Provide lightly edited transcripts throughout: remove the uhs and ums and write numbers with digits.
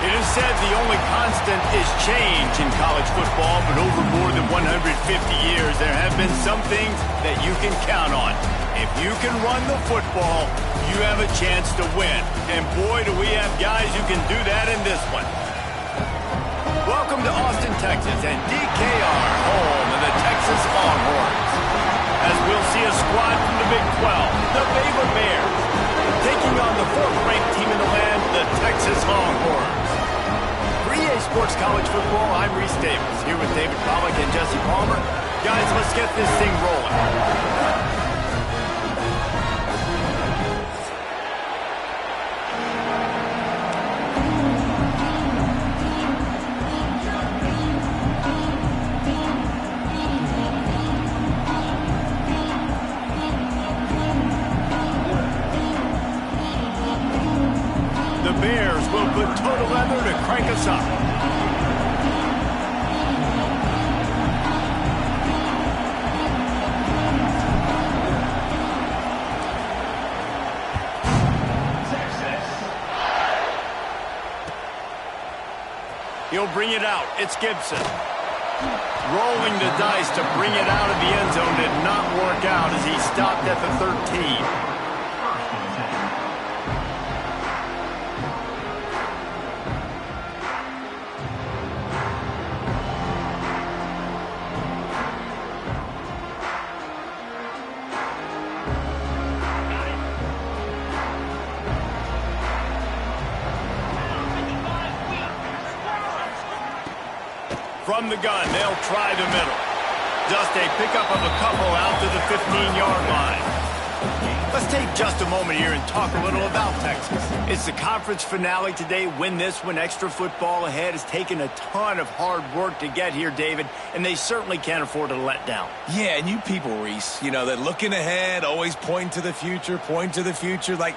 It is said the only constant is change in college football, but over more than 150 years, there have been some things that you can count on. If you can run the football, you have a chance to win. And boy, do we have guys who can do that in this one. Welcome to Austin, Texas, and DKR, home of the Texas Longhorns. As we'll see a squad from the Big 12, the Baylor Bears, taking on the fourth-ranked team in the land, the Texas Longhorns. For EA Sports College Football, I'm Reese Davis, here with David Pollack and Jesse Palmer. Guys, let's get this thing rolling. Bears will put total leather to crank us up. He'll bring it out. It's Gibson. Rolling the dice to bring it out of the end zone did not work out as he stopped at the 13. From the gun, they'll try the middle. Just a pickup of a couple out to the 15-yard line. Let's take just a moment here and talk a little about Texas. It's the conference finale today. Win this one. Extra football ahead. Has taken a ton of hard work to get here, David, and they certainly can't afford to let down. Yeah, and you people, Reese, you know, they're looking ahead, always pointing to the future, like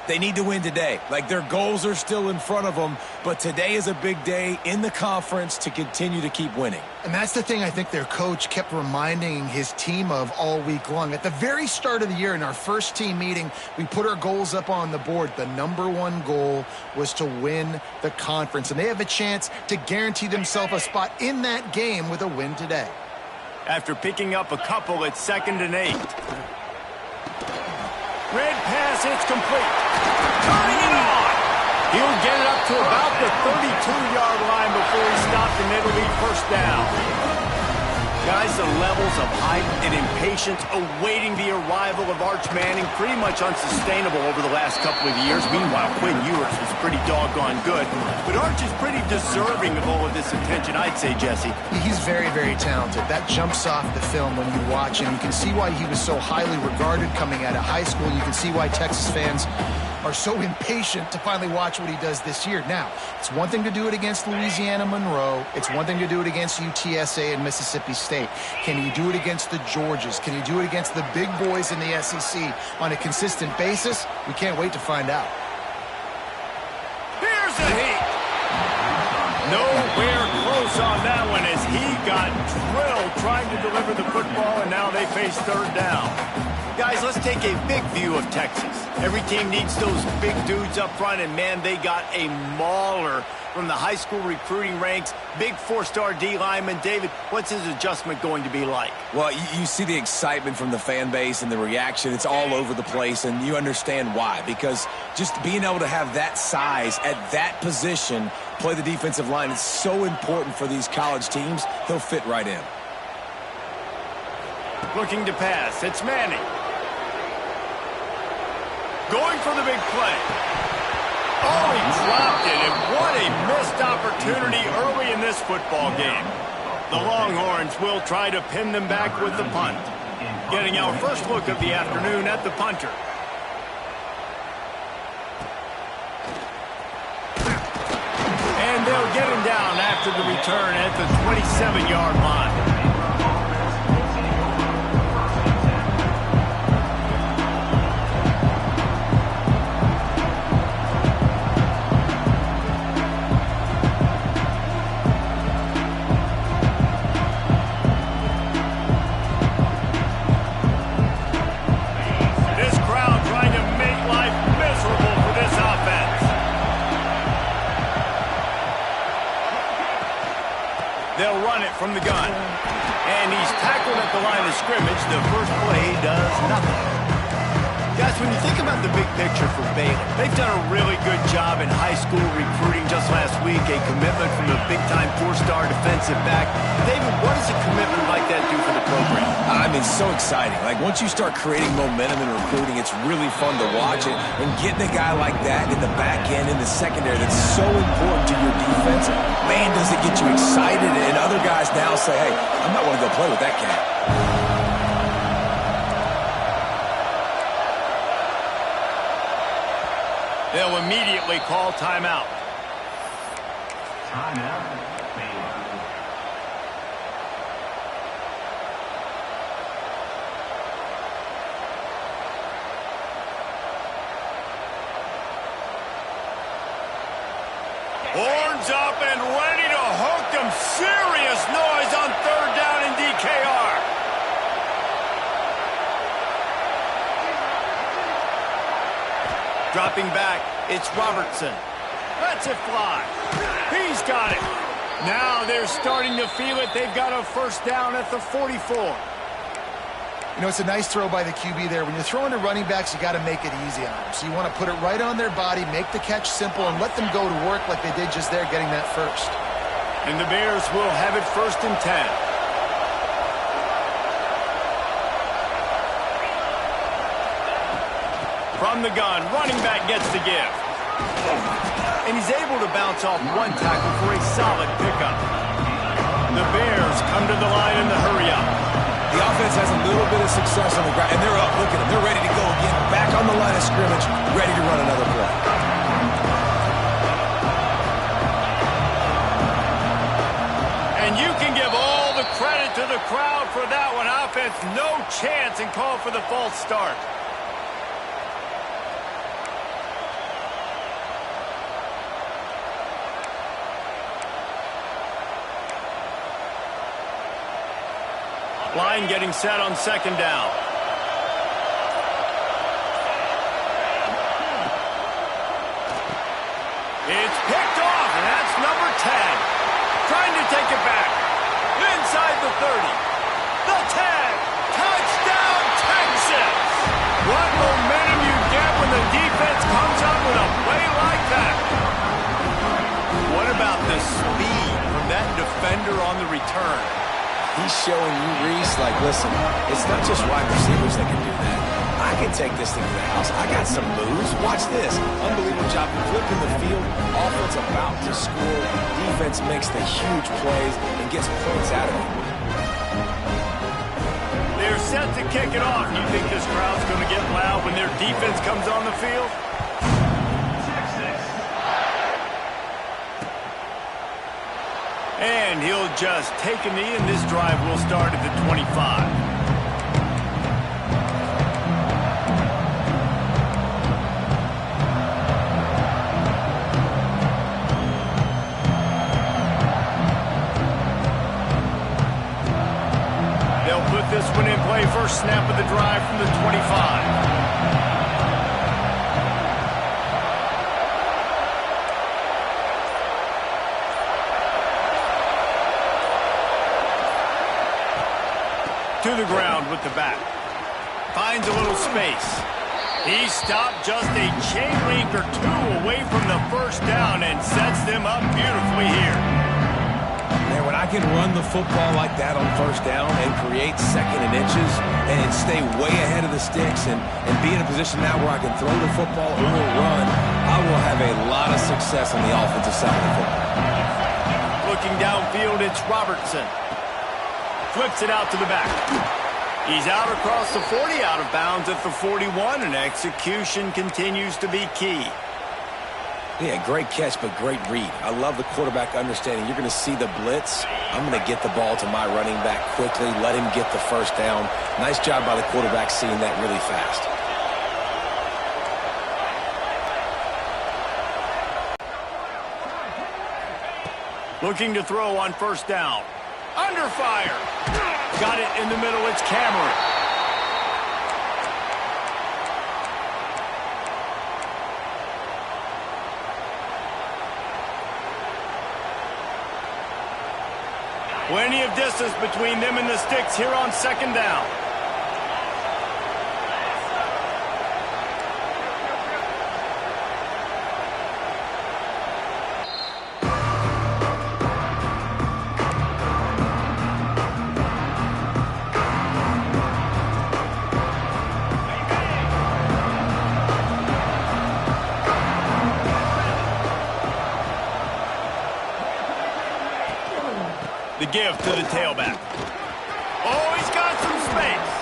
they need to win today. Like their goals are still in front of them, but today is a big day in the conference to continue to keep winning. And that's the thing I think their coach kept reminding his team of all week long. At the very start of the year in our first team meeting, we put our goals up on the board. The #1 goal was to win the conference, and they have a chance to guarantee themselves a spot in that game with a win today. After picking up a couple, it's 2nd and 8. Red pass, it's complete. Turning it on. He'll get it up to about the 32-yard line before he stopped, and it'll be first down. Guys, the levels of hype and impatience awaiting the arrival of Arch Manning pretty much unsustainable over the last couple of years. Meanwhile, Quinn Ewers was pretty doggone good. But Arch is pretty deserving of all of this attention, I'd say, Jesse. He's very, very talented. That jumps off the film when you watch him. You can see why he was so highly regarded coming out of high school. You can see why Texas fans are so impatient to finally watch what he does this year. Now, it's one thing to do it against Louisiana Monroe. It's one thing to do it against UTSA and Mississippi State. Can he do it against the Georgias? Can he do it against the big boys in the SEC on a consistent basis? We can't wait to find out. Here's the heat. Nowhere close on that one as he got drilled trying to deliver the football, and now they face 3rd down. Guys, let's take a big view of Texas. Every team needs those big dudes up front, and man, they got a mauler from the high school recruiting ranks. Big 4-star D lineman. David, what's his adjustment going to be like? Well, you see the excitement from the fan base and the reaction. It's all over the place, and you understand why. Because just being able to have that size at that position, play the defensive line, is so important for these college teams. He'll fit right in. Looking to pass. It's Manning. Going for the big play. Oh, he dropped it, and what a missed opportunity early in this football game. The Longhorns will try to pin them back with the punt. Getting our first look of the afternoon at the punter. And they'll get him down after the return at the 27-yard line. run it from the gun. And he's tackled at the line of scrimmage. The first play does nothing. Guys, when you think about the big picture for Baylor, they've done a really good job in high school recruiting. Just last week, a commitment from a big-time four-star defensive back. David, what does a commitment like that do for the program? I mean, so exciting. Like, once you start creating momentum in recruiting, it's really fun to watch it. And getting a guy like that in the back end, in the secondary, that's so important to your defense, man, does it get you excited. And other guys now say, hey, I'm not going to go play with that cat. They'll immediately call timeout. Timeout. Horns up and ready to hook them. Serious noise on third down in DKR. Dropping back, it's Robertson. Lets it fly. He's got it. Now they're starting to feel it. They've got a first down at the 44. You know, it's a nice throw by the QB there. When you're throwing to running backs, you got to make it easy on them. So you want to put it right on their body, make the catch simple, and let them go to work like they did just there, getting that first. And the Bears will have it 1st and 10. From the gun, running back gets the give. And he's able to bounce off one tackle for a solid pickup. The Bears come to the line in the hurry-up. The offense has a little bit of success on the ground, and they're up. Look at them. They're ready to go again. Back on the line of scrimmage, ready to run another play. And you can give all the credit to the crowd for that one. Offense, no chance, and call for the false start. Line getting set on 2nd down. It's picked off, and that's number 10. Trying to take it back. Inside the 30. The 10. Touchdown, Texas! What momentum you get when the defense comes up with a play like that. What about the speed from that defender on the return? He's showing you, Reese, like, listen, it's not just wide receivers that can do that. I can take this thing to the house. I got some moves. Watch this. Unbelievable job flipping the field. Offense about to score. Defense makes the huge plays and gets points out of it. They're set to kick it off. You think this crowd's going to get loud when their defense comes on the field? And he'll just take a knee, and this drive will start at the 25. They'll put this one in play. First snap of the drive from the 25. To the ground with the back. Finds a little space. He stopped just a chain link or two away from the first down and sets them up beautifully here. Man, when I can run the football like that on first down and create 2nd and inches and stay way ahead of the sticks and be in a position now where I can throw the football or run, I will have a lot of success on the offensive side of the football. Looking downfield, it's Robertson. Flips it out to the back. He's out across the 40, out of bounds at the 41, and execution continues to be key. Yeah, great catch, but great read. I love the quarterback understanding. You're going to see the blitz. I'm going to get the ball to my running back quickly, let him get the first down. Nice job by the quarterback seeing that really fast. Looking to throw on first down. Under fire. Got it in the middle. It's Cameron. Plenty of distance between them and the sticks here on second down. The give to the tailback. Oh, he's got some space.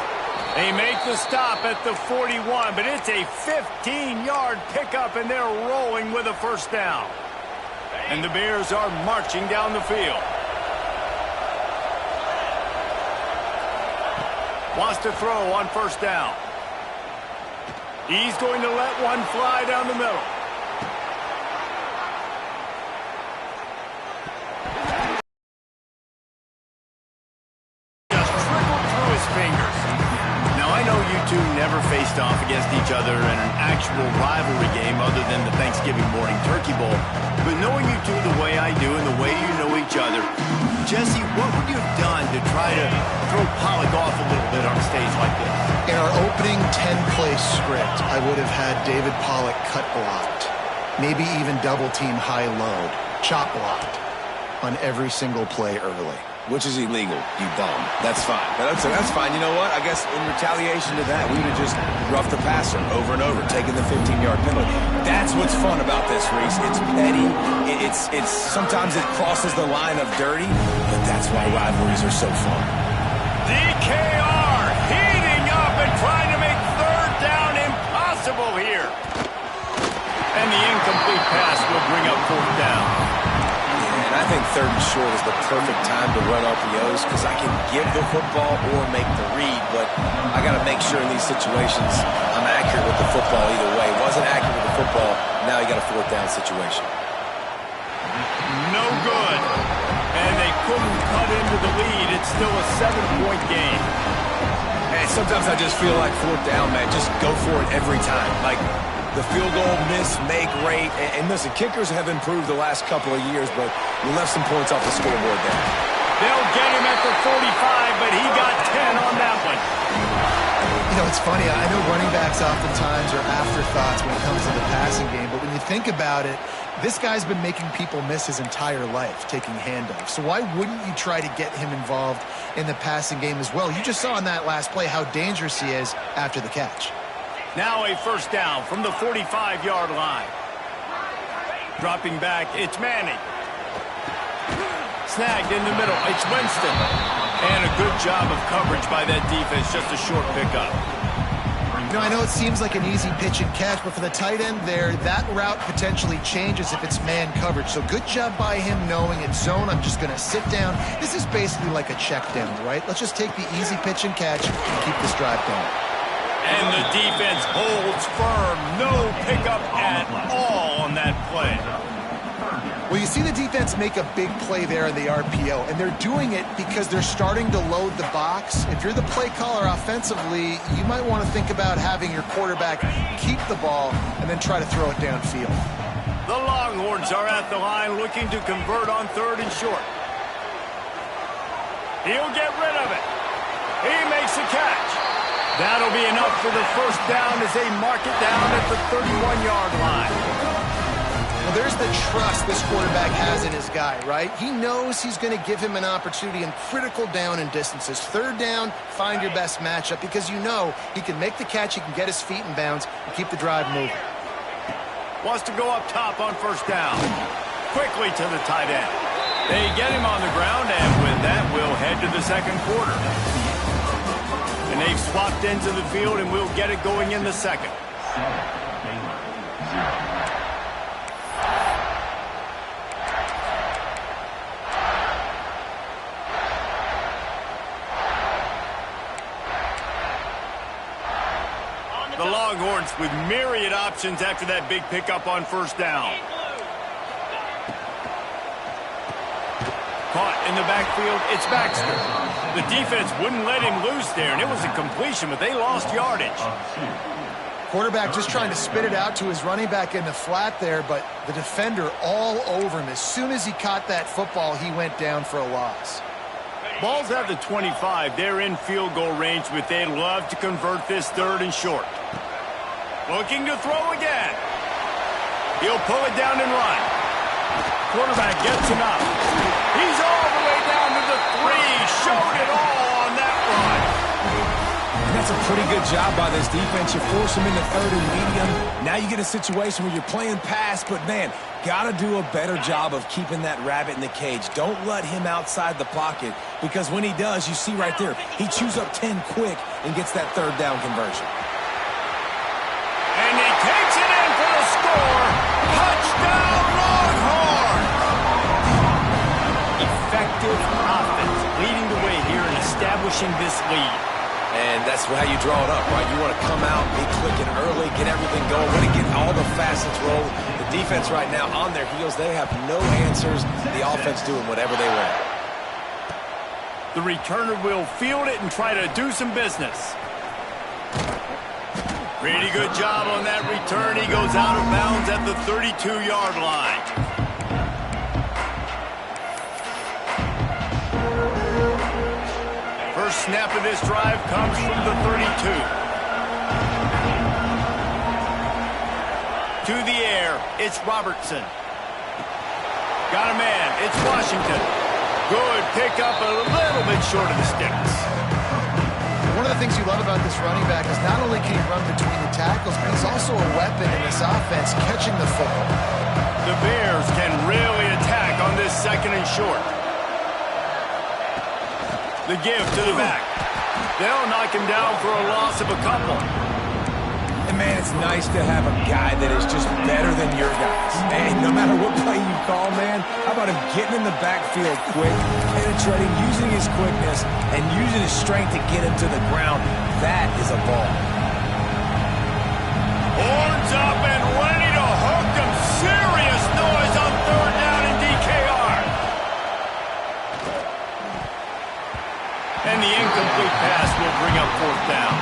They make the stop at the 41, but it's a 15-yard pickup, and they're rolling with a first down. And the Bears are marching down the field. Wants to throw on first down. He's going to let one fly down the middle. Never faced off against each other in an actual rivalry game other than the Thanksgiving morning turkey bowl. But knowing you two the way I do and the way you know each other, Jesse, what would you have done to try to throw Pollack off a little bit on a stage like this? In our opening 10-play script, I would have had David Pollack cut blocked, maybe even double team high load, chop blocked on every single play early. Which is illegal, you bum. That's fine. That's fine. You know what? I guess in retaliation to that, we would have just roughed the passer over and over, taking the 15-yard penalty. That's what's fun about this, Reese. It's petty. It's sometimes it crosses the line of dirty, but that's why rivalries are so fun. DKR heating up and trying to make third down impossible here. And the incomplete pass will bring up fourth down. I think third and short is the perfect time to run RPOs because I can give the football or make the read, but I got to make sure in these situations I'm accurate with the football either way. Wasn't accurate with the football, now you got a fourth down situation. No good. And they couldn't cut into the lead. It's still a 7-point game. And sometimes I just feel like fourth down, man, just go for it every time. Like, the field goal, miss, make rate. And listen, kickers have improved the last couple of years, but we left some points off the scoreboard there. They'll get him at the 45, but he got 10 on that one. You know, it's funny. I know running backs oftentimes are afterthoughts when it comes to the passing game, but when you think about it, this guy's been making people miss his entire life taking handoffs. So why wouldn't you try to get him involved in the passing game as well? You just saw in that last play how dangerous he is after the catch. Now a first down from the 45-yard line. Dropping back, it's Manning. Snagged in the middle, it's Winston. And a good job of coverage by that defense, just a short pickup. You know, I know it seems like an easy pitch and catch, but for the tight end there, that route potentially changes if it's man coverage. So good job by him knowing it's zone. I'm just going to sit down. This is basically like a check down, right? Let's just take the easy pitch and catch and keep this drive going. And the defense holds firm. No pickup at all on that play. Well, you see the defense make a big play there in the RPO, and they're doing it because they're starting to load the box. If you're the play caller offensively, you might want to think about having your quarterback keep the ball and then try to throw it downfield. The Longhorns are at the line looking to convert on third and short. He'll get rid of it. He makes a catch. That'll be enough for the first down as they mark it down at the 31-yard line. Well, there's the trust this quarterback has in his guy, right? He knows he's going to give him an opportunity in critical down and distances. Third down, find your best matchup because you know he can make the catch, he can get his feet in bounds, and keep the drive moving. Wants to go up top on first down. Quickly to the tight end. They get him on the ground, and with that, we'll head to the second quarter. And they've swapped ends of the field, and we'll get it going in the second. The Longhorns with myriad options after that big pickup on first down. Caught in the backfield, it's Baxter. The defense wouldn't let him loose there, and it was a completion, but they lost yardage. Quarterback just trying to spit it out to his running back in the flat there, but the defender all over him. As soon as he caught that football, he went down for a loss. Ball's at the 25. They're in field goal range, but they'd love to convert this 3rd and short. Looking to throw again. He'll pull it down and run. Quarterback gets him up. He's all the way down to the 3. Showed it all on that run. And that's a pretty good job by this defense. You force him into 3rd and medium. Now you get a situation where you're playing pass, but, man, got to do a better job of keeping that rabbit in the cage. Don't let him outside the pocket, because when he does, you see right there, he chews up 10 quick and gets that 3rd down conversion. And he takes it in for the score. Touchdown, Longhorns! Effective offense leading the way here in establishing this lead. And that's how you draw it up, right? You want to come out, be clicking early, get everything going, want to get all the facets rolling. The defense right now on their heels, they have no answers. The offense doing whatever they want. The returner will field it and try to do some business. Pretty good job on that return. He goes out of bounds at the 32-yard line. First snap of this drive comes from the 32. To the air, it's Robertson. Got a man, it's Washington. Good pickup, a little bit short of the sticks. One of the things you love about this running back is not only can he run between the tackles, but he's also a weapon in this offense, catching the football. The Bears can really attack on this 2nd and short. The give to the back. They'll knock him down for a loss of a couple. And, man, it's nice to have a guy that is just better than your guys. And no matter what play you call, man, how about him getting in the backfield quick, penetrating, using his quickness, and using his strength to get him to the ground. That is a ball. Horns up and ready to hook them. Serious noise on 3rd down in DKR. And the incomplete pass will bring up 4th down.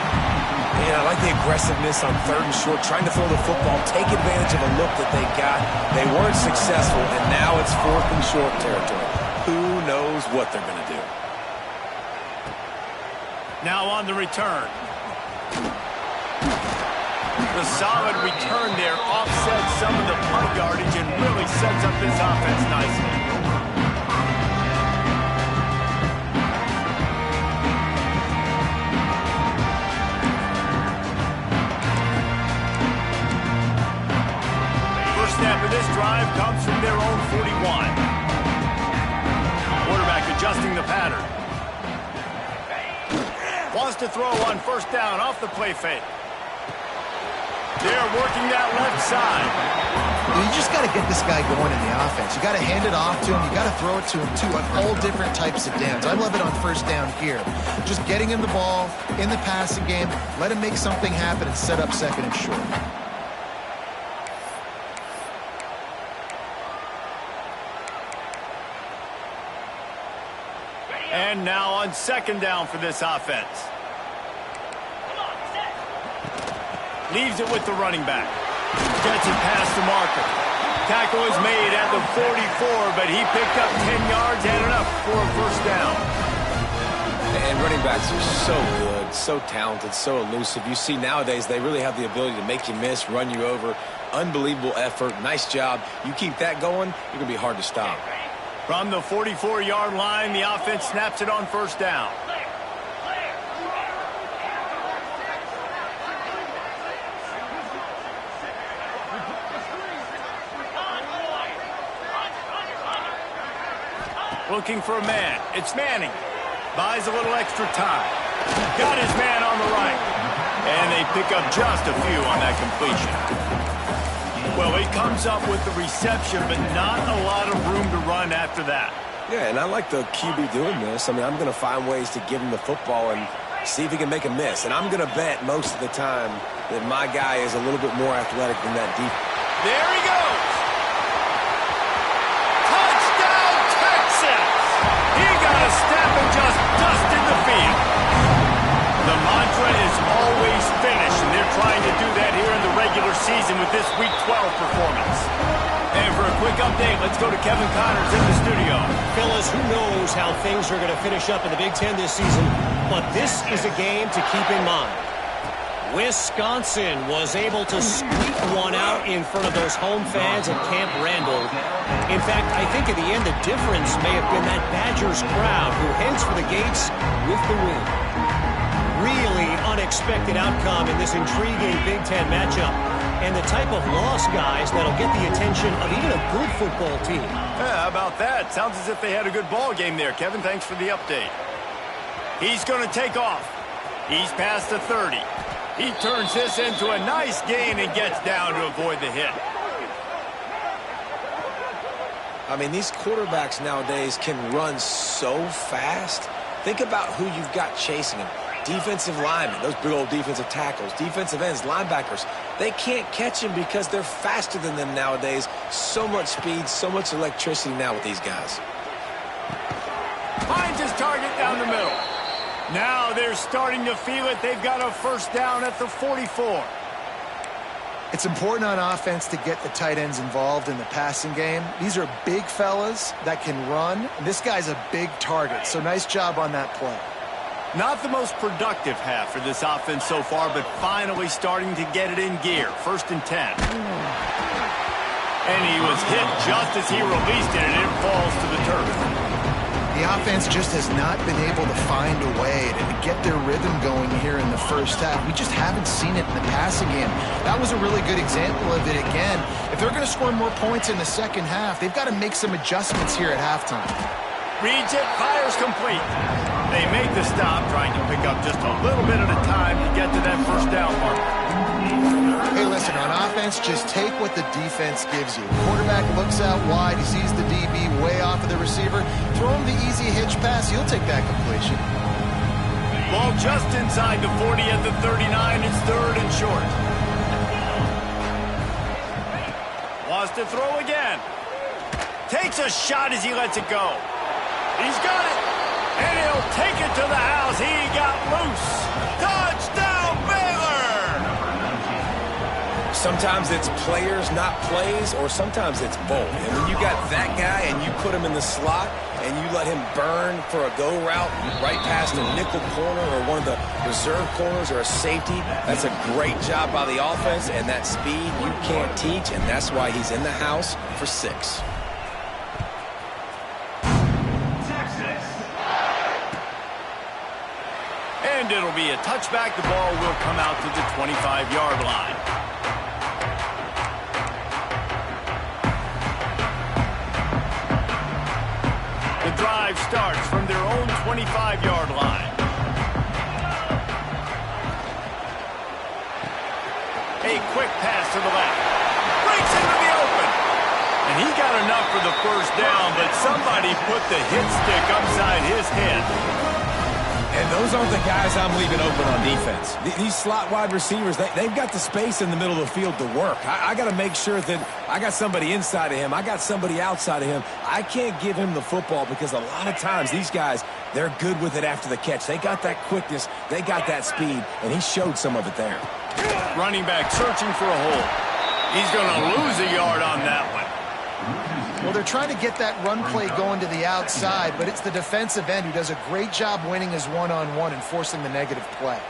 Man, I like the aggressiveness on 3rd and short, trying to throw the football, take advantage of a look that they got. They weren't successful, and now it's 4th and short territory. Who knows what they're going to do? Now on the return. The solid return there offsets some of the punt yardage and really sets up this offense nicely. Snap of this drive comes from their own 41. Quarterback adjusting the pattern. Wants to throw on 1st down off the play fake. They're working that left side. You just got to get this guy going in the offense. You got to hand it off to him. You got to throw it to him, too, on all different types of downs. I love it on 1st down here. Just getting him the ball in the passing game, let him make something happen and set up 2nd and short. And now on 2nd down for this offense. Leaves it with the running back. Gets it past the marker. Tackle is made at the 44, but he picked up 10 yards and enough for a 1st down. And running backs are so good, so talented, so elusive. You see nowadays they really have the ability to make you miss, run you over. Unbelievable effort. Nice job. You keep that going, you're going to be hard to stop. From the 44-yard line, the offense snaps it on 1st down. Looking for a man. It's Manning. Buys a little extra time. Got his man on the right. And they pick up just a few on that completion. Well, he comes up with the reception, but not a lot of room to run after that. Yeah, and I like the QB doing this. I mean, I'm going to find ways to give him the football and see if he can make a miss. And I'm going to bet most of the time that my guy is a little bit more athletic than that deep. There he goes. Touchdown, Texas! He got a step and just dusted the field. The mantra is always finish, and they're trying to do that here in the regular season with this Week 12 performance. And for a quick update, let's go to Kevin Connors in the studio. Fellas, who knows how things are going to finish up in the Big Ten this season, but this is a game to keep in mind. Wisconsin was able to squeak one out in front of those home fans at Camp Randall. In fact, I think in the end the difference may have been that Badgers crowd who heads for the gates with the win. Really unexpected outcome in this intriguing Big Ten matchup, and the type of loss, guys, that'll get the attention of even a good football team. Yeah, how about that? Sounds as if they had a good ball game there. Kevin, thanks for the update. He's going to take off. He's past the 30. He turns this into a nice gain and gets down to avoid the hit. I mean, these quarterbacks nowadays can run so fast. Think about who you've got chasing them. Defensive linemen, those big old defensive tackles, defensive ends, linebackers. They can't catch him because they're faster than them nowadays. So much speed, so much electricity now with these guys. Finds his target down the middle. Now they're starting to feel it. They've got a first down at the 44. It's important on offense to get the tight ends involved in the passing game. These are big fellas that can run. And this guy's a big target, so nice job on that play. Not the most productive half for this offense so far, but finally starting to get it in gear. 1st and 10. And he was hit just as he released it, and it falls to the turf. The offense just has not been able to find a way to get their rhythm going here in the first half. We just haven't seen it in the passing game. That was a really good example of it again. If they're going to score more points in the second half, they've got to make some adjustments here at halftime. Reads it, fires complete. They make the stop, trying to pick up just a little bit at a time to get to that first down mark. Hey, listen, on offense, just take what the defense gives you. Quarterback looks out wide, he sees the DB way off of the receiver. Throw him the easy hitch pass, he'll take that completion. Ball just inside the 40 at the 39. It's 3rd and short. Wants to throw again. Takes a shot as he lets it go. He's got it. And he'll take it to the house. He got loose. Touchdown, Baylor! Sometimes it's players, not plays, or sometimes it's both. And when you got that guy and you put him in the slot and you let him burn for a go route right past a nickel corner or one of the reserve corners or a safety, that's a great job by the offense, and that speed you can't teach, and that's why he's in the house for 6. And it'll be a touchback. The ball will come out to the 25-yard line. The drive starts from their own 25-yard line. A quick pass to the left. Breaks into the open. And he got enough for the first down, but somebody put the hit stick upside his head. And those aren't the guys I'm leaving open on defense. These slot wide receivers, they've got the space in the middle of the field to work. I got to make sure that I got somebody inside of him. I got somebody outside of him. I can't give him the football because a lot of times these guys, they're good with it after the catch. They got that quickness. They got that speed, and he showed some of it there. Running back searching for a hole. He's going to lose a yard on that one. Well, they're trying to get that run play going to the outside, but it's the defensive end who does a great job winning his one-on-one and forcing the negative play.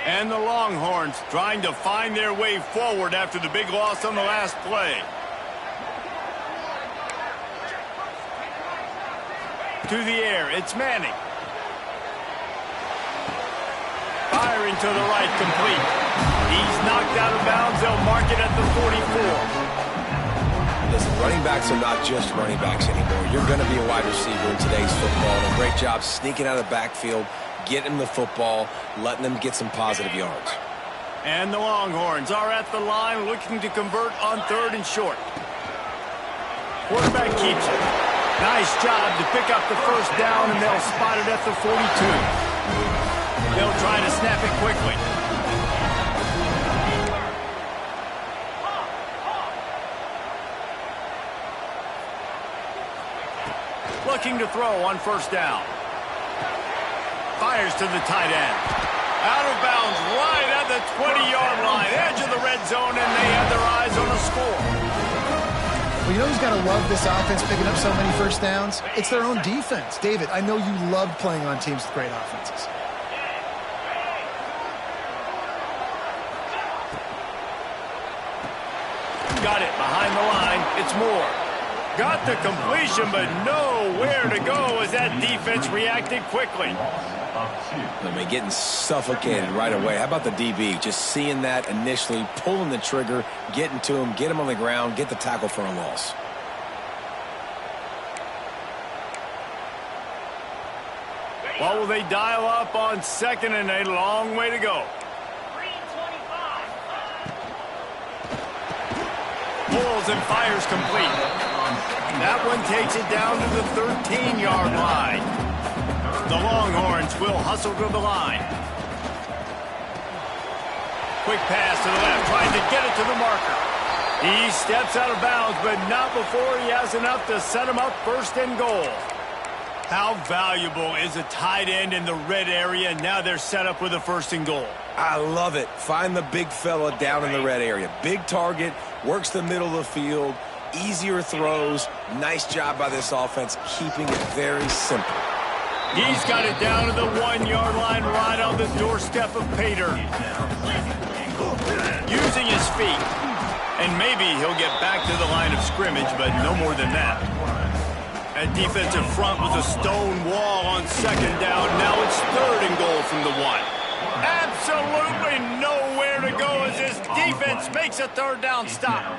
And the Longhorns trying to find their way forward after the big loss on the last play. To the air, it's Manning. Firing to the right, complete. He's knocked out of bounds. They'll mark it at the 44. Listen, running backs are not just running backs anymore. You're going to be a wide receiver in today's football. And a great job sneaking out of the backfield, getting him the football, letting them get some positive yards. And the Longhorns are at the line looking to convert on 3rd and short. Quarterback keeps it. Nice job to pick up the first down, and they'll spot it at the 42. They'll try to snap it quickly. looking to throw on first down. Fires to the tight end. Out of bounds right at the 20-yard line. Edge of the red zone, and they have their eyes on a score. Well, you know who's got to love this offense picking up so many first downs? It's their own defense. David, I know you love playing on teams with great offenses. Got it behind the line. It's Moore. Got the completion, but nowhere to go as that defense reacted quickly. I mean, getting suffocated right away. How about the DB? Just seeing that initially, pulling the trigger, getting to him, get him on the ground, get the tackle for a loss. What will they dial up on second and a long way to go? Pulls and fires complete. That one takes it down to the 13-yard line. The Longhorns will hustle to the line. Quick pass to the left, trying to get it to the marker. He steps out of bounds, but not before he has enough to set him up first and goal. How valuable is a tight end in the red area? Now they're set up with a first and goal. I love it. Find the big fella down in the red area. Big target, works the middle of the field, easier throws. Nice job by this offense, keeping it very simple. He's got it down to the 1-yard line right on the doorstep of Pater. Using his feet. And maybe he'll get back to the line of scrimmage, but no more than that. A defensive front with a stone wall on second down. Now it's third and goal from the 1. Absolutely nowhere to go as this defense makes a third down stop.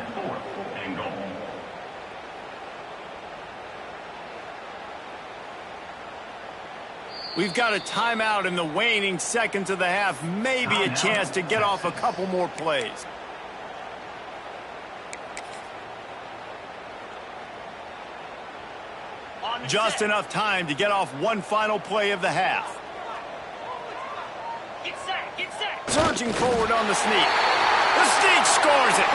We've got a timeout in the waning seconds of the half. Maybe a chance to get off a couple more plays. Just enough time to get off one final play of the half. Get set, get set. Surging forward on the sneak. The sneak scores it.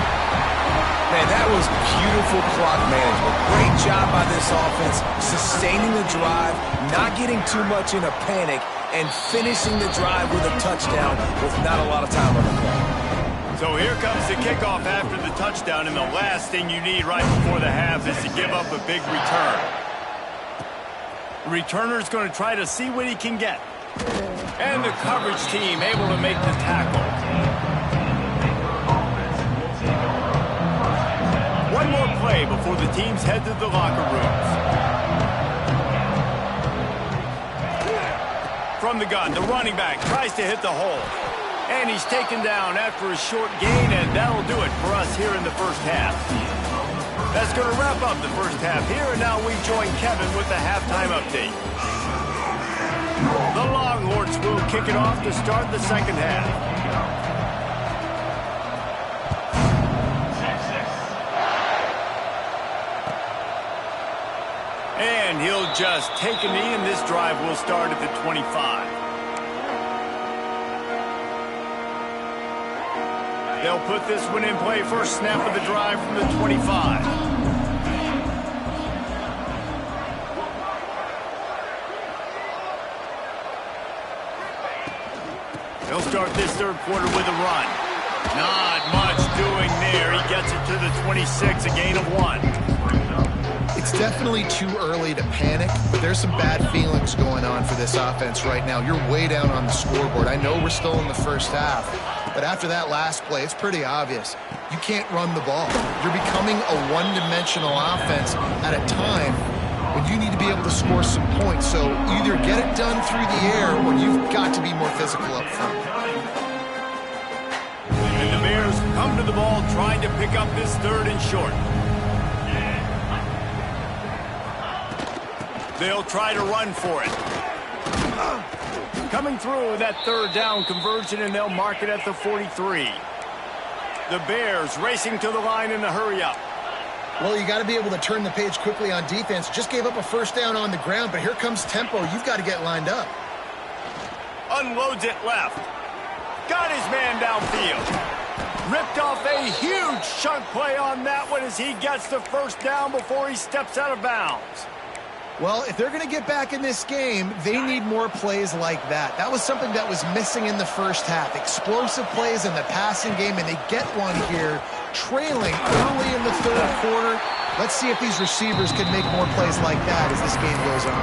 Man, that was beautiful clock management. Great job by this offense, sustaining the drive, not getting too much in a panic, and finishing the drive with a touchdown with not a lot of time on the clock. So here comes the kickoff after the touchdown, and the last thing you need right before the half is to give up a big return. The returner's going to try to see what he can get. And the coverage team able to make the tackle. One more play before the teams head to the locker rooms. From the gun, the running back tries to hit the hole. And he's taken down after a short gain, and that'll do it for us here in the first half. That's going to wrap up the first half here, and now we join Kevin with the halftime update. The Longhorns will kick it off to start the second half. And he'll just take a knee, and this drive will start at the 25. They'll put this one in play. First snap of the drive from the 25. They'll start this third quarter with a run. Not much doing there. He gets it to the 26, a gain of 1. It's definitely too early to panic, but there's some bad feelings going on for this offense right now. You're way down on the scoreboard. I know we're still in the first half, but after that last play, it's pretty obvious. You can't run the ball. You're becoming a one-dimensional offense at a time when you need to be able to score some points. So either get it done through the air or you've got to be more physical up front. And the Bears come to the ball trying to pick up this third and short. They'll try to run for it. Coming through that third down conversion, and they'll mark it at the 43. The Bears racing to the line in a hurry up. Well, you got to be able to turn the page quickly on defense. Just gave up a first down on the ground, but here comes tempo. You've got to get lined up. Unloads it left. Got his man downfield. Ripped off a huge chunk play on that one as he gets the first down before he steps out of bounds. Well, if they're going to get back in this game, they need more plays like that. That was something that was missing in the first half. Explosive plays in the passing game, and they get one here, trailing early in the third quarter. Let's see if these receivers can make more plays like that as this game goes on.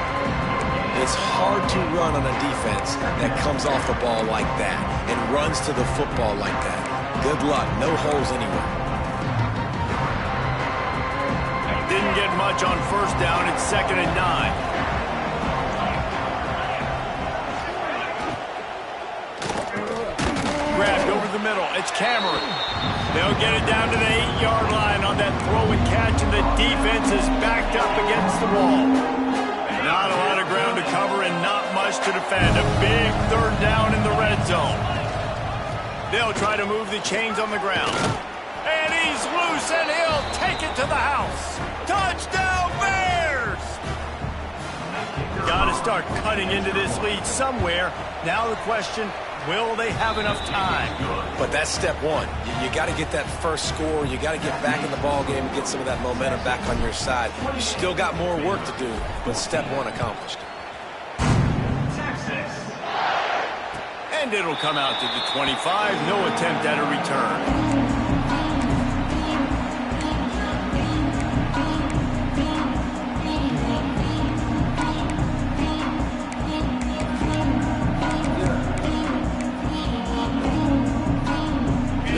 It's hard to run on a defense that comes off the ball like that and runs to the football like that. Good luck. No holes anywhere. Didn't get much on first down. It's 2nd and 9. Grabbed over the middle. It's Cameron. They'll get it down to the 8-yard line on that throw and catch, and the defense is backed up against the wall. Not a lot of ground to cover and not much to defend. A big 3rd down in the red zone. They'll try to move the chains on the ground. And he's loose, and he'll take it to the house. Touchdown, Bears! Got to start cutting into this lead somewhere. Now the question, will they have enough time? But that's step one. You got to get that first score. You got to get back in the ball game and get some of that momentum back on your side. You still got more work to do, but step one accomplished. And it'll come out to the 25. No attempt at a return.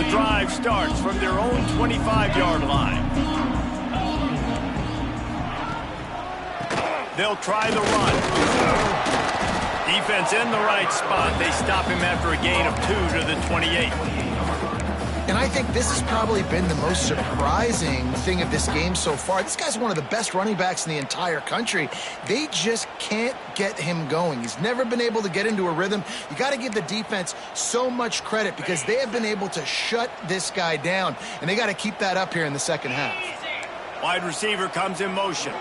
Drive starts from their own 25-yard line. They'll try the run. Defense in the right spot. They stop him after a gain of 2 to the 28. And I think this has probably been the most surprising thing of this game so far. This guy's one of the best running backs in the entire country. They just can't get him going. He's never been able to get into a rhythm. You got to give the defense so much credit because they have been able to shut this guy down, and they got to keep that up here in the second half. Wide receiver comes in motion.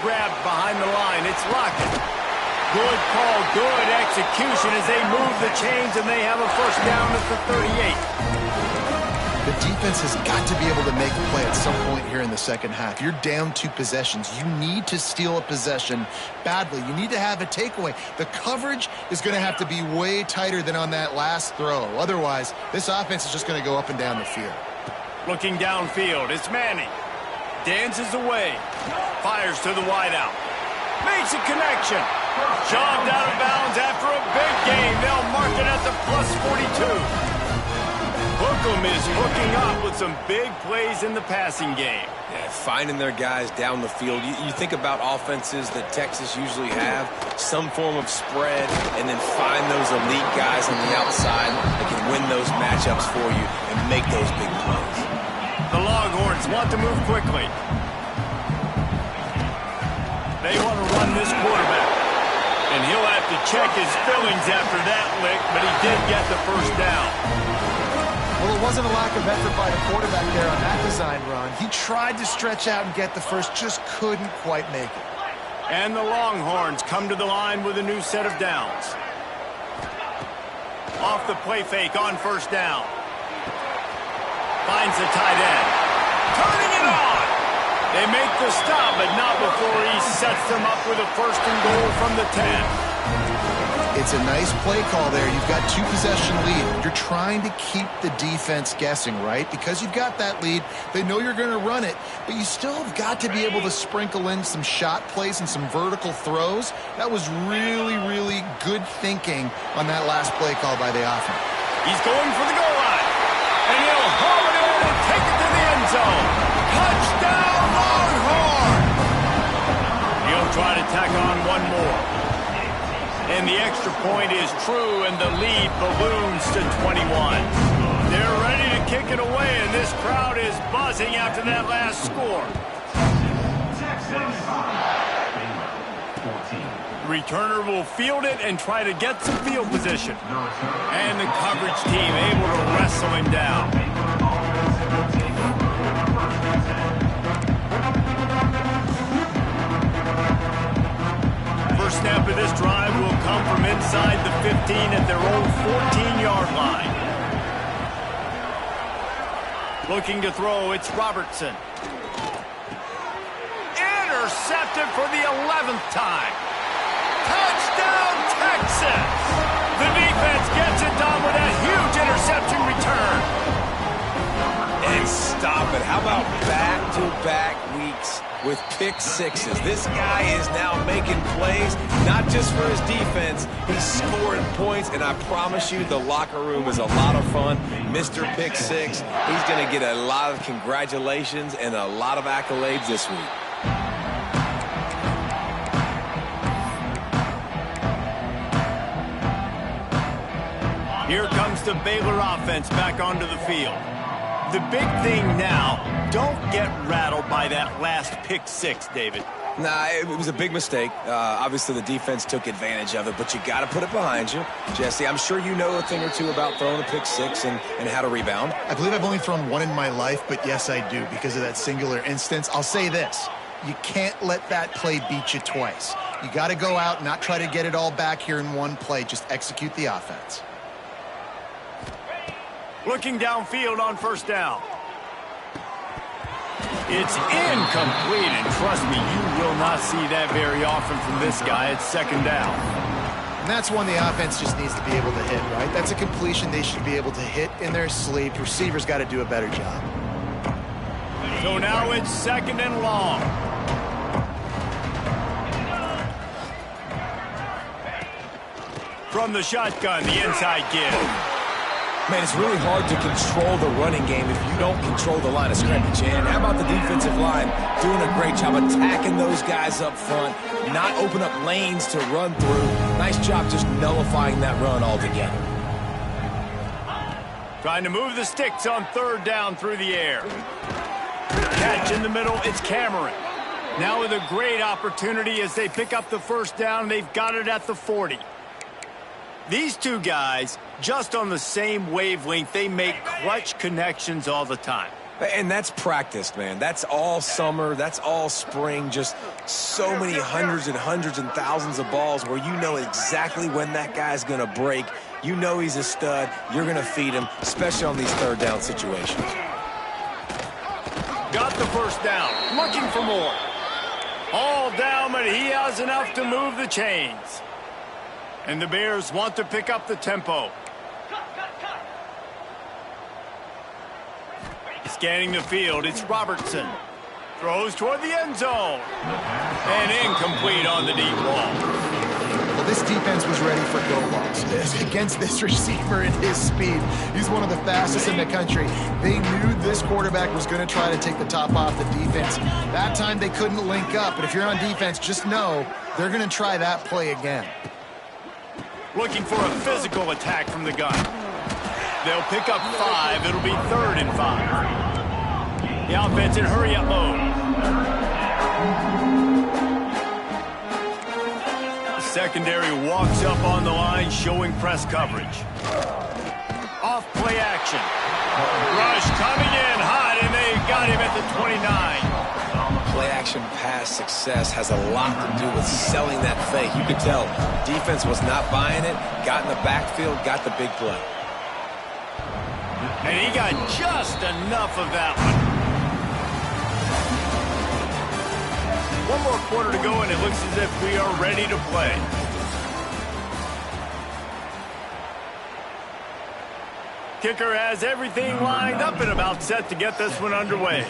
Grabbed behind the line. It's Lockett. Good call, good execution as they move the chains, and they have a first down at the 38. The defense has got to be able to make a play at some point here in the second half. You're down 2 possessions. You need to steal a possession badly. You need to have a takeaway. The coverage is going to have to be way tighter than on that last throw. Otherwise, this offense is just going to go up and down the field. Looking downfield, it's Manning. Dances away. Fires to the wideout. Makes a connection. Shoved out of bounds after a big game. They'll mark it at the +42. Hookem is hooking up with some big plays in the passing game. Yeah, finding their guys down the field. You think about offenses that Texas usually have, some form of spread, and then find those elite guys on the outside that can win those matchups for you and make those big plays. The Longhorns want to move quickly. They want to run this quarterback. And he'll have to check his fillings after that lick, but he did get the first down. Well, it wasn't a lack of effort by the quarterback there on that design run. He tried to stretch out and get the first, just couldn't quite make it. And the Longhorns come to the line with a new set of downs. Off the play fake on first down. Finds the tight end. Turning it on! They make the stop, but not before he sets them up with a 1st and goal from the 10. It's a nice play call there. You've got 2-possession lead. You're trying to keep the defense guessing, right? Because you've got that lead, they know you're going to run it, but you still have got to be able to sprinkle in some shot plays and some vertical throws. That was really, really good thinking on that last play call by the offense. He's going for the goal line, and he'll haul it in and take it to the end zone. Touchdown, Longhorn! He'll try to tack on one more. And the extra point is true, and the lead balloons to 21. They're ready to kick it away, and this crowd is buzzing after that last score. Returner will field it and try to get some field position. And the coverage team able to wrestle him down. First snap of this drive will come from inside the 15 at their own 14-yard line. Looking to throw, it's Robertson. intercepted for the 11th time. Touchdown, Texas! The defense gets it done with a huge interception return. And stop it. How about back-to-back weeks with pick sixes? This guy is now making plays, not just for his defense. He's scoring points, and I promise you the locker room is a lot of fun. Mr. Pick Six, he's going to get a lot of congratulations and a lot of accolades this week. Here comes the Baylor offense back onto the field. The big thing now, don't get rattled by that last pick six, David. Nah, it was a big mistake. Obviously, the defense took advantage of it, but you got to put it behind you. Jesse, I'm sure you know a thing or two about throwing a pick six and how to rebound. I believe I've only thrown one in my life, but yes, I do because of that singular instance. I'll say this. You can't let that play beat you twice. You got to go out and not try to get it all back here in one play. Just execute the offense. Looking downfield on first down. It's incomplete, and trust me, you will not see that very often from this guy at second down. And that's one the offense just needs to be able to hit, right? That's a completion they should be able to hit in their sleep. Receivers got to do a better job. So now it's second and long. From the shotgun, the inside give. Man, it's really hard to control the running game if you don't control the line of scrimmage. And how about the defensive line doing a great job attacking those guys up front, not open up lanes to run through. Nice job just nullifying that run altogether. Trying to move the sticks on third down through the air. Catch in the middle, it's Cameron. Now with a great opportunity as they pick up the first down, they've got it at the 40. These two guys, just on the same wavelength, they make clutch connections all the time. And that's practiced, man. That's all summer. That's all spring. Just so many hundreds and thousands of balls where you know exactly when that guy's going to break. You know he's a stud. You're going to feed him, especially on these third down situations. Got the first down. Looking for more. All down, but he has enough to move the chains. And the Bears want to pick up the tempo. Scanning the field, it's Robertson. Throws toward the end zone. And incomplete on the deep ball. Well, this defense was ready for go-balls. Against this receiver and his speed, he's one of the fastest in the country. They knew this quarterback was going to try to take the top off the defense. That time they couldn't link up, but if you're on defense, just know they're going to try that play again. Looking for a physical attack from the gun. They'll pick up 5. It'll be 3rd and 5. The offense in hurry-up mode. The secondary walks up on the line, showing press coverage. Off play action. Rush coming in hot, and they got him at the 29. Play-action pass success has a lot to do with selling that fake. You could tell defense was not buying it, got in the backfield, got the big play. And he got just enough of that one. One more quarter to go, and it looks as if we are ready to play. Kicker has everything lined up and about set to get this one underway.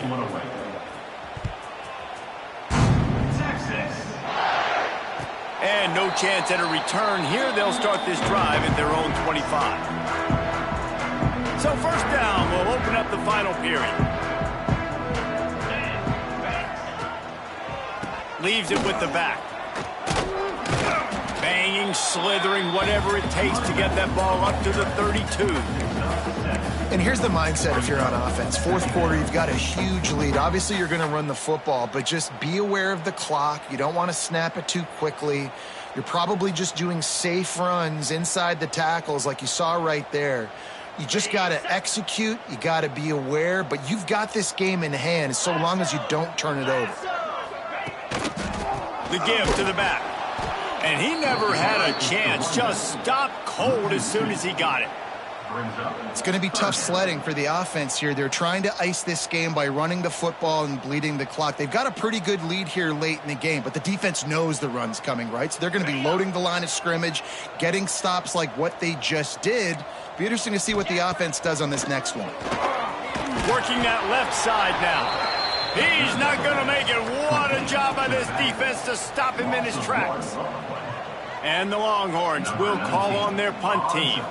And no chance at a return here. They'll start this drive at their own 25. So first down will open up the final period. Leaves it with the back. Banging, slithering, whatever it takes to get that ball up to the 32. And here's the mindset if you're on offense. Fourth quarter, you've got a huge lead. Obviously, you're going to run the football, but just be aware of the clock. You don't want to snap it too quickly. You're probably just doing safe runs inside the tackles like you saw right there. You just got to execute. You got to be aware, but you've got this game in hand so long as you don't turn it over. The give to the back. And he never had a chance. Just stopped cold as soon as he got it. It's going to be tough sledding for the offense here. They're trying to ice this game by running the football and bleeding the clock. They've got a pretty good lead here late in the game, but the defense knows the run's coming, right? So they're going to be loading the line of scrimmage, getting stops like what they just did. Be interesting to see what the offense does on this next one. Working that left side now. He's not going to make it. What a job by this defense to stop him in his tracks. And the Longhorns will call on their punt team.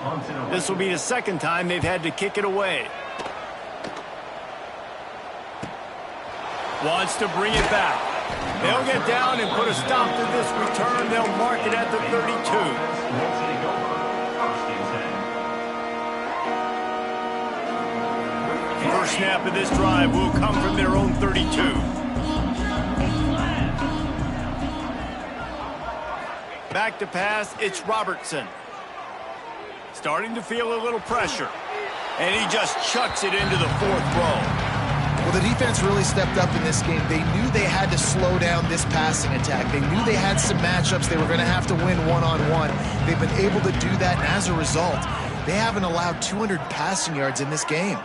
This will be the second time they've had to kick it away. Wants to bring it back. They'll get down and put a stop to this return. They'll mark it at the 32. First snap of this drive will come from their own 32. Back to pass, it's Robertson. Starting to feel a little pressure. And he just chucks it into the fourth row. Well, the defense really stepped up in this game. They knew they had to slow down this passing attack. They knew they had some matchups they were going to have to win one-on-one. They've been able to do that, and as a result, they haven't allowed 200 passing yards in this game.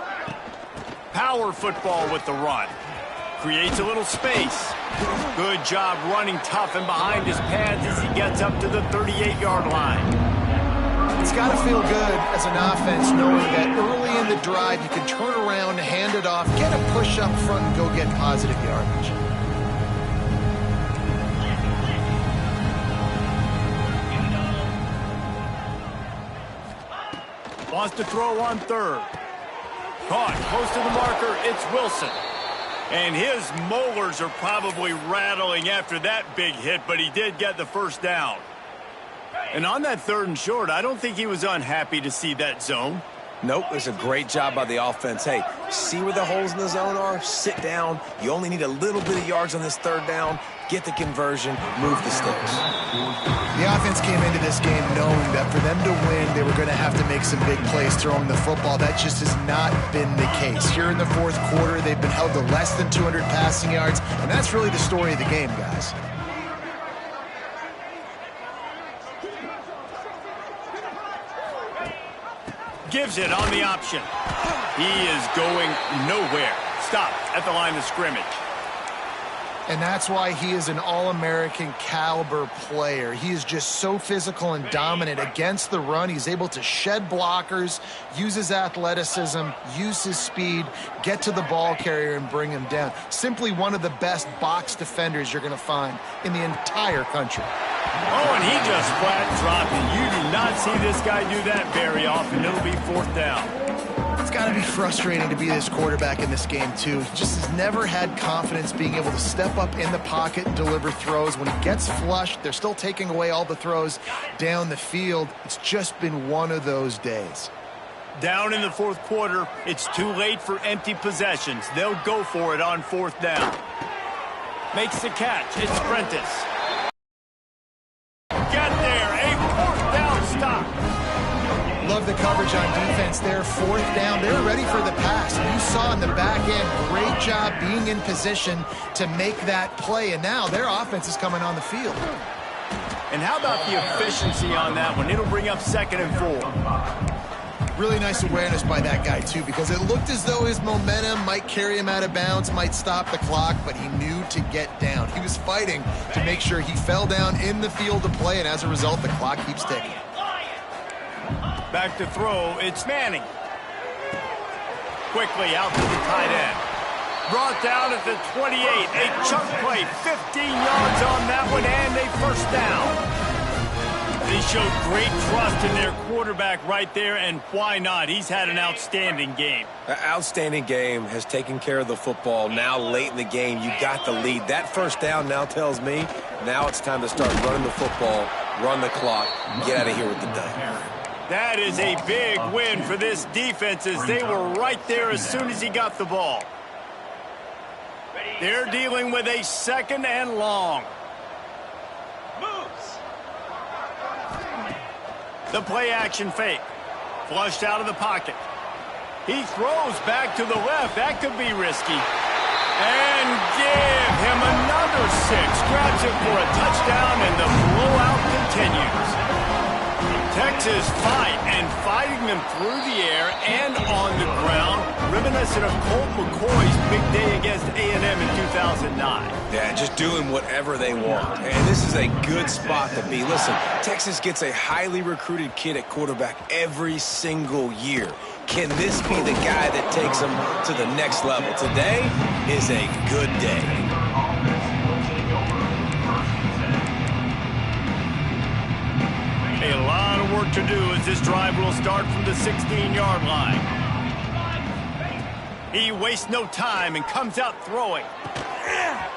Power football with the run. Creates a little space. Good job running tough and behind his pads as he gets up to the 38-yard line. It's got to feel good as an offense knowing that early in the drive you can turn around, hand it off, get a push up front, and go get positive yardage. Wants to throw on third. Caught close to the marker, it's Wilson. And his molars are probably rattling after that big hit, but he did get the first down. And on that third and short, I don't think he was unhappy to see that zone. Nope, it's a great job by the offense. Hey, see where the holes in the zone are? Sit down. You only need a little bit of yards on this third down. Get the conversion, move the sticks. The offense came into this game knowing that for them to win, they were going to have to make some big plays throwing the football. That just has not been the case. Here in the fourth quarter, they've been held to less than 200 passing yards, and that's really the story of the game, guys. Gives it on the option. He is going nowhere. Stop at the line of scrimmage. And that's why he is an All-American caliber player. He is just so physical and dominant against the run. He's able to shed blockers, use his athleticism, use his speed, get to the ball carrier and bring him down. Simply one of the best box defenders you're going to find in the entire country. Oh, and he just flat dropped it. You do not see this guy do that very often. It'll be fourth down. It's got to be frustrating to be this quarterback in this game, too. He just has never had confidence being able to step up in the pocket and deliver throws. When he gets flushed, they're still taking away all the throws down the field. It's just been one of those days. Down in the fourth quarter, it's too late for empty possessions. They'll go for it on fourth down. Makes the catch. It's Prentice. Get there. A fourth down stop. Love the coverage on defense there. Fourth down. They're ready for the pass. You saw in the back end, great job being in position to make that play. And now their offense is coming on the field. And how about the efficiency on that one? It'll bring up 2nd and 4. Really nice awareness by that guy, too, because it looked as though his momentum might carry him out of bounds, might stop the clock, but he knew to get down. He was fighting to make sure he fell down in the field to play, and as a result, the clock keeps ticking. Back to throw, it's Manning. Quickly out to the tight end. Brought down at the 28. A chunk play, 15 yards on that one, and a first down. They showed great trust in their quarterback right there, and why not? He's had an outstanding game. An outstanding game, has taken care of the football. Now late in the game, you got the lead. That first down now tells me now it's time to start running the football, run the clock, get out of here with the dub. That is a big win for this defense as they were right there as soon as he got the ball. They're dealing with a 2nd and long. The play action fake. Flushed out of the pocket. He throws back to the left. That could be risky. And give him another 6. Grabs it for a touchdown, and the blowout continues. Texas fight, and fighting them through the air and on the ground, reminiscent of Colt McCoy's big day against A&M in 2009. Yeah, just doing whatever they want. And this is a good spot to be. Listen, Texas gets a highly recruited kid at quarterback every single year. Can this be the guy that takes them to the next level? Today is a good day. A lot of work to do as this drive will start from the 16-yard line. He wastes no time and comes out throwing.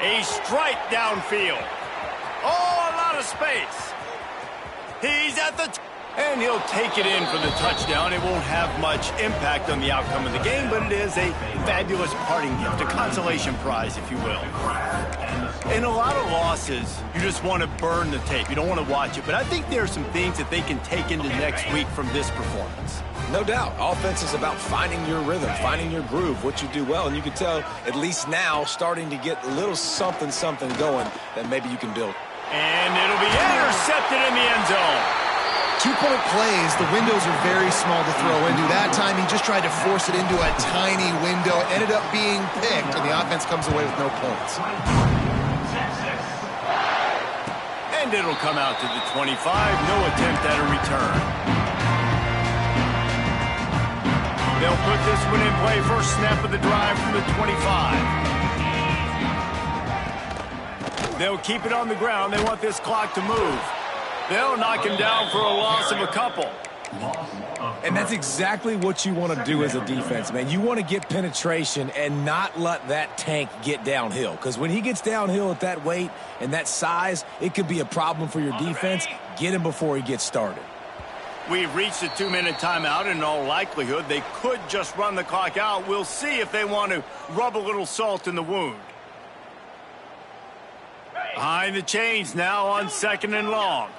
A strike downfield. Oh, a lot of space. He's at the... And he'll take it in for the touchdown. It won't have much impact on the outcome of the game, but it is a fabulous parting gift, a consolation prize, if you will. In a lot of losses, you just want to burn the tape. You don't want to watch it. But I think there are some things that they can take into next week from this performance. No doubt. Offense is about finding your rhythm, finding your groove, what you do well. And you can tell, at least now, starting to get a little something going that maybe you can build. And it'll be intercepted in the end zone. 2-point plays, the windows are very small to throw into. That time, he just tried to force it into a tiny window. Ended up being picked, and the offense comes away with no points. And it'll come out to the 25. No attempt at a return. They'll put this one in play. First snap of the drive from the 25. They'll keep it on the ground. They want this clock to move. They'll knock him down for a loss of a couple. And that's exactly what you want to do as a defense, man. You want to get penetration and not let that tank get downhill. Because when he gets downhill at that weight and that size, it could be a problem for your defense. Get him before he gets started. We've reached a 2-minute timeout. In all likelihood, they could just run the clock out. We'll see if they want to rub a little salt in the wound. Behind the chains now on 2nd and long.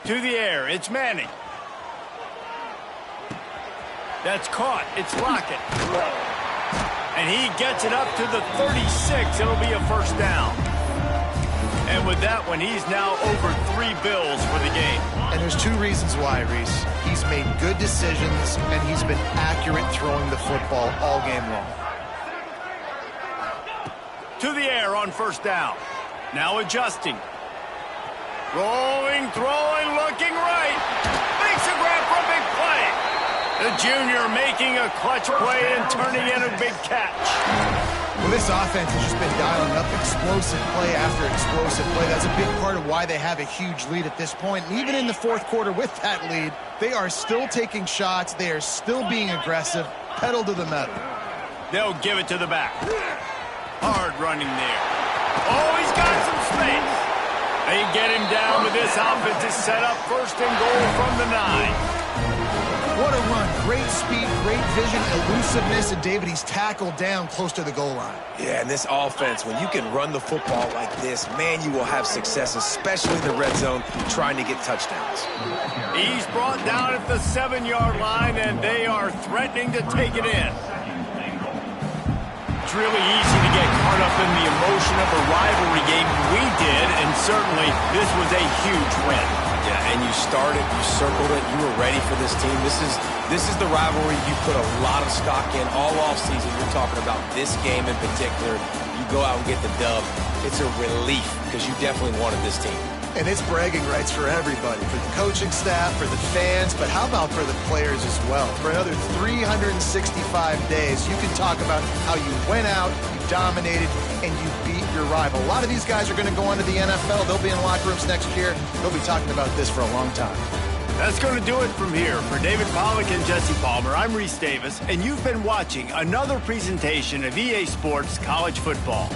To the air, it's Manning. That's caught, it's Lockett. And he gets it up to the 36, it'll be a first down. And with that one, he's now over 3 bills for the game. And there's 2 reasons why, Reese. He's made good decisions, and he's been accurate throwing the football all game long. To the air on first down. Now adjusting. Rolling, throwing, looking right. Makes a grab for a big play. The junior making a clutch play and turning in a big catch. Well, this offense has just been dialing up explosive play after explosive play. That's a big part of why they have a huge lead at this point. And even in the 4th quarter with that lead, they are still taking shots. They are still being aggressive. Pedal to the metal. They'll give it to the back. Hard running there. Oh, he's got some space. They get him down with this offense is set up 1st and goal from the 9. What a run. Great speed, great vision, elusiveness, and David, he's tackled down close to the goal line. Yeah, and this offense, when you can run the football like this, man, you will have success, especially in the red zone, trying to get touchdowns. He's brought down at the 7-yard line, and they are threatening to take it in. It's really easy to get caught up in the emotion of a rivalry game. We did, and certainly this was a huge win. Yeah, and you started, you circled it, you were ready for this team. This is the rivalry you put a lot of stock in all offseason. You're talking about this game in particular. You go out and get the dub. It's a relief because you definitely wanted this team. And it's bragging rights for everybody, for the coaching staff, for the fans, but how about for the players as well? For another 365 days, you can talk about how you went out, you dominated, and you beat your rival. A lot of these guys are going to go on to the NFL. They'll be in locker rooms next year. They'll be talking about this for a long time. That's going to do it from here. For David Pollack and Jesse Palmer, I'm Reese Davis, and you've been watching another presentation of EA Sports College Football.